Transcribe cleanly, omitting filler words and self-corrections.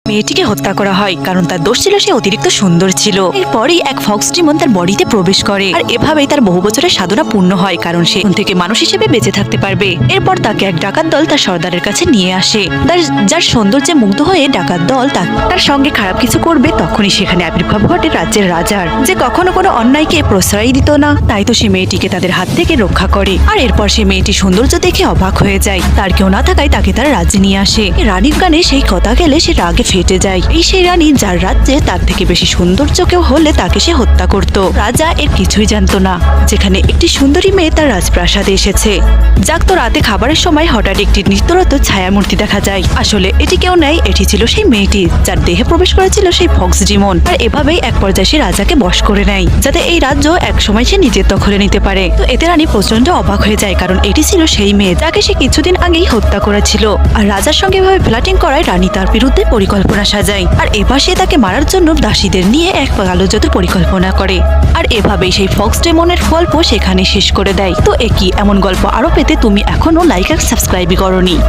মেয়েটিকে হত্যা করা হয় কারণ তার দোষ ছিল সে অতিরিক্ত সুন্দর ছিল। এরপরই এক ফক্স ডিমন তার বডিতে প্রবেশ করে আর এভাবেই তার বহু বছরের সাধনা পূর্ণ হয় কারণ সে এখন থেকে মানুষ হিসেবে বেঁচে থাকতে পারবে। এরপর তাকে এক ডাকাত দল তার সর্দারের কাছে নিয়ে আসে। যার সৌন্দর্যে মুগ্ধ হয়ে ডাকাত দল তার সঙ্গে খারাপ কিছু করবে তখনই সেখানে আবির্ভাব ঘটে রাজ্যের রাজার, যে কখনো কোনো অন্যায়কে প্রশ্রয় দিত না। তাই তো সে মেয়েটিকে তাদের হাত থেকে রক্ষা করে। আর এরপর সে মেয়েটি সৌন্দর্য দেখে অবাক হয়ে যায়। তার কেউ না থাকায় তাকে তারা রাজ্যে নিয়ে আসে। রানীর গানে সেই কথা গেলে সে রাগে ফেটে যায়। এই সেই রানী যার রাজ্যে তার থেকে বেশি সৌন্দর্য কেউ হলে তাকে সে হত্যা করত। রাজা এর কিছুই জানতো না যেখানে একটি সুন্দরী মেয়ে তার রাজপ্রাসাদে এসেছে। জাগতো রাতে খাবারের সময় হঠাৎ একটি নৃত্যরত ছায়ামূর্তি দেখা যায়। আসলে এটি কেউ নেই, এটি ছিল সেই মেয়েটি যার দেহে প্রবেশ করেছিল সেই ফক্স ডিমন। আর এভাবেই এক পর্যায়ে সে রাজাকে বশ করে নেয় যাতে এই রাজ্য এক সময় সে নিজের দখলে নিতে পারে। তো এতে রানী প্রচন্ড অবাক হয়ে যায় কারণ এটি ছিল সেই মেয়ে যাকে সে কিছুদিন আগেই হত্যা করেছিল। আর রাজার সঙ্গে এভাবে ফ্ল্যাটিং করায় রানী তার বিরুদ্ধে পরিকল্পনা সাজায়। আর এবার সে তাকে মারার জন্য দাসীদের নিয়ে এক কালো জাদুর পরিকল্পনা করে। আর এভাবেই সেই ফক্স ডিমনের গল্প সেখানে শেষ করে দেয়। তো একই এমন গল্প আরো পেতে তুমি এখনো লাইক আর সাবস্ক্রাইবই করোনি।